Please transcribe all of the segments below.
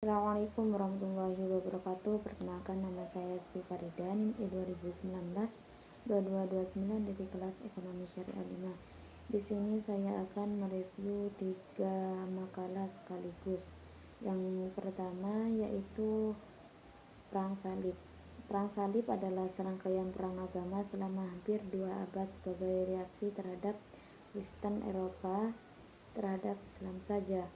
Assalamualaikum warahmatullahi wabarakatuh. Perkenalkan, nama saya Siti Farida, NIM 2019 2229 dari kelas Ekonomi Syariah 5. Di sini saya akan mereview 3 makalah sekaligus. Yang pertama yaitu Perang Salib. Perang Salib adalah serangkaian perang agama selama hampir 2 abad sebagai reaksi terhadap Kristen Eropa terhadap Islam saja.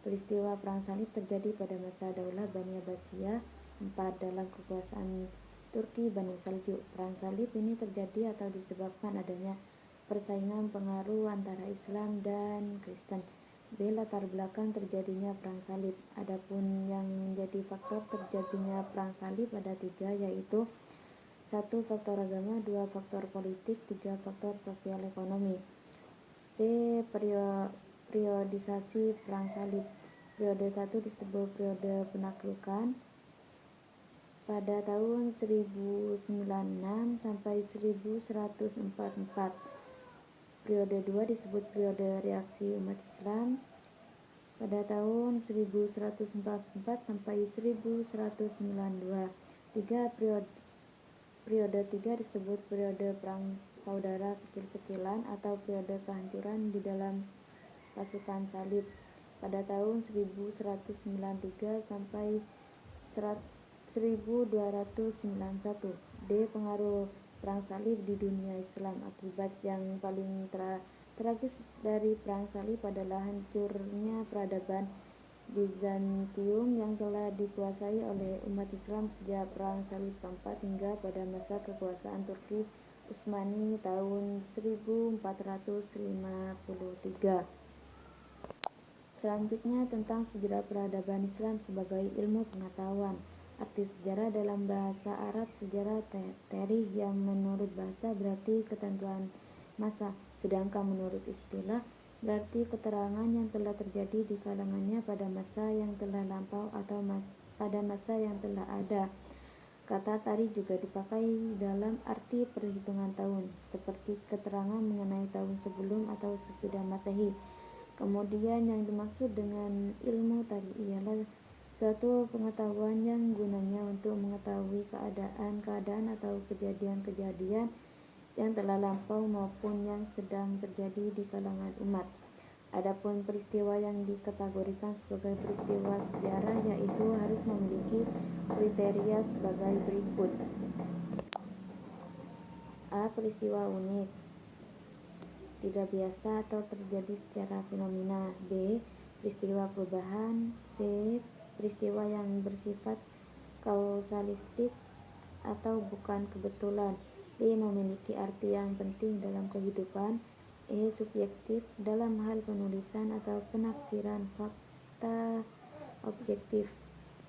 Peristiwa Perang Salib terjadi pada masa Daulah Bani Abbasiyah 4 dalam kekuasaan Turki Bani Saljuk. Perang Salib ini terjadi atau disebabkan adanya persaingan pengaruh antara Islam dan Kristen. B. Latar belakang terjadinya Perang Salib. Adapun yang menjadi faktor terjadinya Perang Salib ada 3, yaitu 1. Faktor agama, 2. Faktor politik, 3. Faktor sosial ekonomi. C. Periodisasi Perang Salib. Periode 1 disebut periode penaklukan pada tahun 1096 sampai 1144. Periode 2 disebut periode reaksi umat Islam pada tahun 1144 sampai 1192. Periode 3 disebut periode perang saudara kecil-kecilan atau periode kehancuran di dalam pasukan salib pada tahun 1193 sampai 1291. D. Pengaruh Perang Salib di dunia Islam. Akibat yang paling tragis dari Perang Salib adalah hancurnya peradaban Bizantium yang telah dikuasai oleh umat Islam sejak Perang Salib keempat hingga pada masa kekuasaan Turki Utsmani tahun 1453. Selanjutnya tentang sejarah peradaban Islam sebagai ilmu pengetahuan. Arti sejarah dalam bahasa Arab: sejarah tarikh yang menurut bahasa berarti ketentuan masa, sedangkan menurut istilah berarti keterangan yang telah terjadi di kalangannya pada masa yang telah lampau atau pada masa yang telah ada. Kata tarikh juga dipakai dalam arti perhitungan tahun, seperti keterangan mengenai tahun sebelum atau sesudah Masehi. Kemudian yang dimaksud dengan ilmu tarikh ialah suatu pengetahuan yang gunanya untuk mengetahui keadaan atau kejadian-kejadian yang telah lampau maupun yang sedang terjadi di kalangan umat. Adapun peristiwa yang dikategorikan sebagai peristiwa sejarah yaitu harus memiliki kriteria sebagai berikut. A. Peristiwa unik, tidak biasa atau terjadi secara fenomena. B. Peristiwa perubahan. C. Peristiwa yang bersifat kausalistik atau bukan kebetulan. D. Memiliki arti yang penting dalam kehidupan. E. Subjektif dalam hal penulisan atau penafsiran fakta objektif.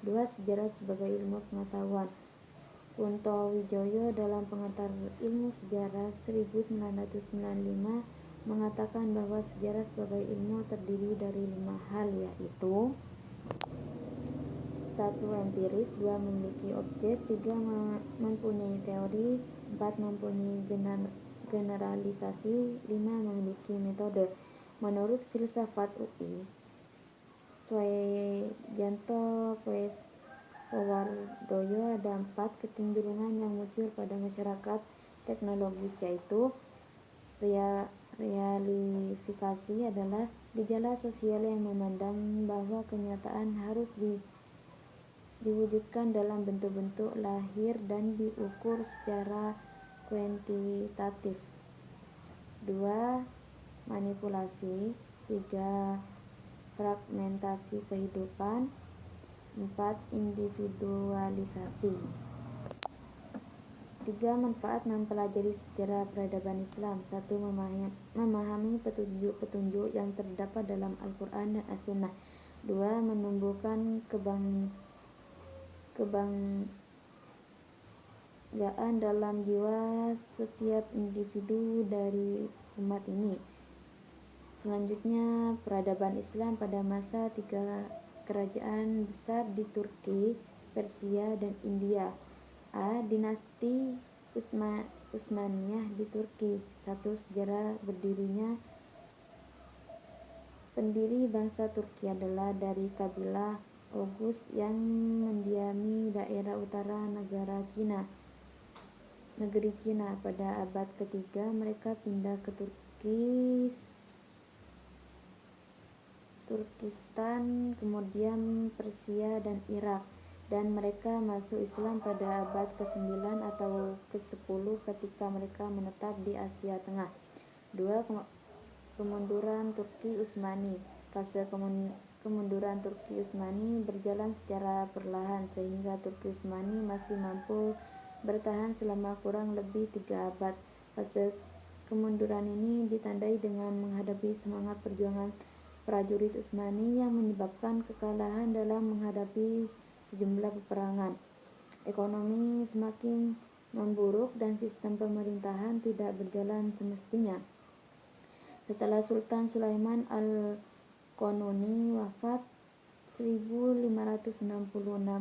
2. Sejarah sebagai ilmu pengetahuan. Kunto Wijoyo dalam Pengantar Ilmu Sejarah 1995 mengatakan bahwa sejarah sebagai ilmu terdiri dari 5 hal, yaitu 1. Empiris, 2. Memiliki objek, 3. Mempunyai teori, 4. Mempunyai generalisasi, 5. Memiliki metode. Menurut filsafat UI, Swajanto Powardoyo, ada 4 kecenderungan yang muncul pada masyarakat teknologis, yaitu realifikasi adalah gejala sosial yang memandang bahwa kenyataan harus diwujudkan dalam bentuk-bentuk lahir dan diukur secara kuantitatif. 2. Manipulasi. 3. Fragmentasi kehidupan. 4. Individualisasi. 3. Manfaat mempelajari sejarah peradaban Islam. 1. Memahami petunjuk-petunjuk yang terdapat dalam Al-Quran dan As-Sunnah. 2. Menumbuhkan kebanggaan dalam jiwa setiap individu dari umat ini. Selanjutnya, peradaban Islam pada masa 3 kerajaan besar di Turki, Persia, dan India. A. Dinasti Utsmaniyah di Turki. 1. Sejarah berdirinya. Pendiri bangsa Turki adalah dari kabilah Oghuz yang mendiami daerah utara negeri Cina. Pada abad ketiga mereka pindah ke Turkistan, kemudian Persia dan Irak, dan mereka masuk Islam pada abad ke-9 atau ke-10 ketika mereka menetap di Asia Tengah. 2. Kemunduran Turki Utsmani. Fase kemunduran Turki Utsmani berjalan secara perlahan sehingga Turki Utsmani masih mampu bertahan selama kurang lebih 3 abad. Fase kemunduran ini ditandai dengan menghadapi semangat perjuangan prajurit Utsmani yang menyebabkan kekalahan dalam menghadapi sejumlah peperangan. Ekonomi semakin memburuk dan sistem pemerintahan tidak berjalan semestinya. Setelah Sultan Sulaiman Al-Qanuni wafat 1566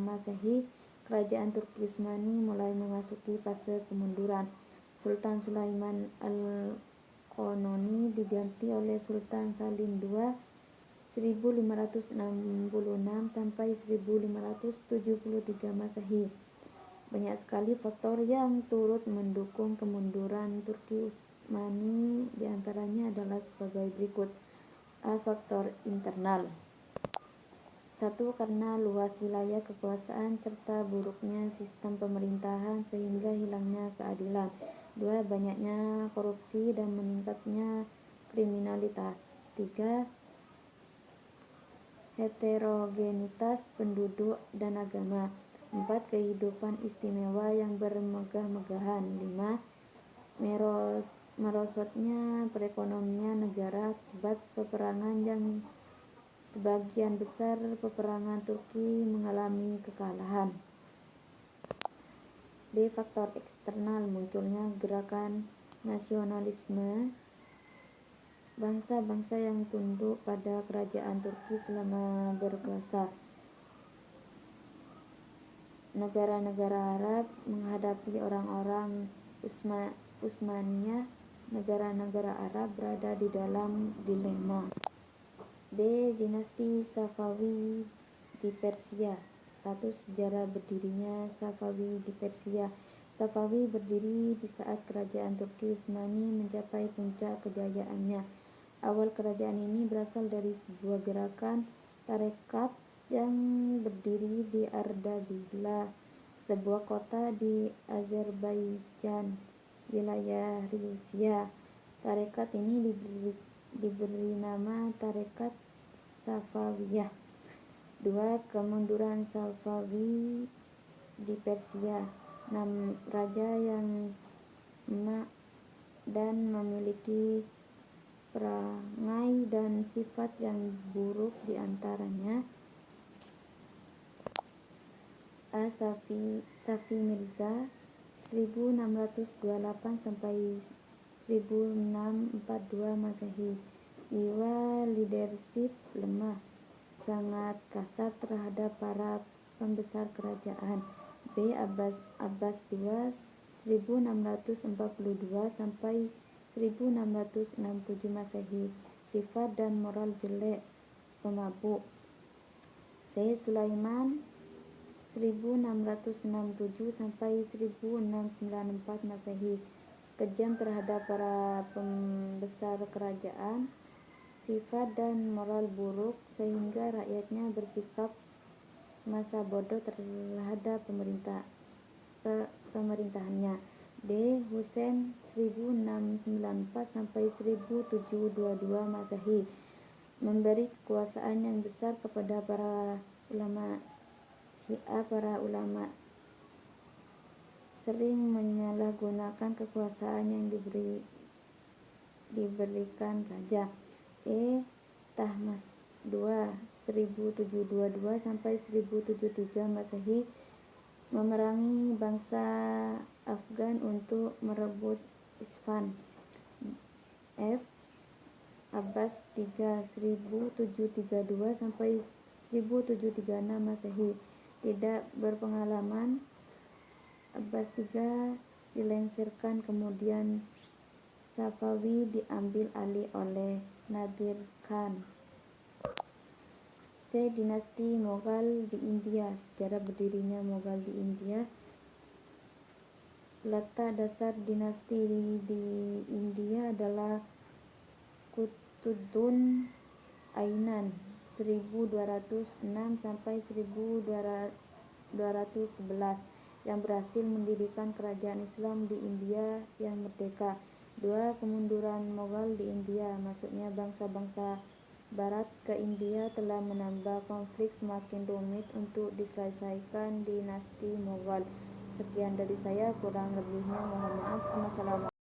Masehi, kerajaan Turki Utsmani mulai memasuki fase kemunduran. Sultan Sulaiman Al-Qanuni diganti oleh Sultan Salim II 1566 sampai 1573 Masehi. Banyak sekali faktor yang turut mendukung kemunduran Turki Utsmani, diantaranya adalah sebagai berikut. A. Faktor internal. 1. Karena luas wilayah kekuasaan serta buruknya sistem pemerintahan sehingga hilangnya keadilan. 2. Banyaknya korupsi dan meningkatnya kriminalitas. 3. Heterogenitas penduduk dan agama. 4. Kehidupan istimewa yang bermegah-megahan. 5. Merosotnya perekonomian negara akibat peperangan yang sebagian besar peperangan Turki mengalami kekalahan. B. Faktor eksternal. Munculnya gerakan nasionalisme bangsa-bangsa yang tunduk pada kerajaan Turki selama berkuasa. Negara-negara Arab menghadapi orang-orang Utsmaniyah. Negara-negara Arab berada di dalam dilema. B. Dinasti Safawi di Persia. 1. Sejarah berdirinya Safawi di Persia. Safawi berdiri di saat kerajaan Turki Utsmani mencapai puncak kejayaannya. Awal kerajaan ini berasal dari sebuah gerakan tarekat yang berdiri di Ardabillah, sebuah kota di Azerbaijan, wilayah Rusia. Tarekat ini diberi nama Tarekat Safawiyah. 2. Kemunduran Safawi di Persia. 6 raja yang emak dan memiliki perangai dan sifat yang buruk, diantaranya A. Safi Mirza 1628 sampai 1642 Masehi. Jiwa leadership lemah, sangat kasar terhadap para pembesar kerajaan. B. Abbas II 1642 sampai 1667 Masehi. Sifat dan moral jelek, pemabuk. C. Sulaiman 1667 sampai 1694 Masehi. Kejam terhadap para pembesar kerajaan, sifat dan moral buruk sehingga rakyatnya bersikap masa bodoh terhadap pemerintahannya. D. Husain 1694 sampai 1722 Masehi. Memberi kekuasaan yang besar kepada para ulama Syiah. Para ulama sering menyalahgunakan kekuasaan yang diberikan raja. E. Tahmas II 1722 sampai 1073 Masehi. Memerangi bangsa Afgan untuk merebut Isfahan. F. Abbas III 1732 sampai 1736 Masehi. Tidak berpengalaman, Abbas III dilengsarkan, kemudian Safawi diambil alih oleh Nadir Khan. C. Dinasti Mughal di India. Sejarah berdirinya Mughal di India. Letak dasar dinasti di India adalah Qutbuddin Ainan 1206 sampai 1211 yang berhasil mendirikan kerajaan Islam di India yang merdeka. 2. Kemunduran Mughal di India. Masuknya bangsa-bangsa Barat ke India telah menambah konflik semakin rumit untuk diselesaikan dinasti Mughal. Sekian dari saya, kurang lebihnya mohon maaf. Wassalamualaikum.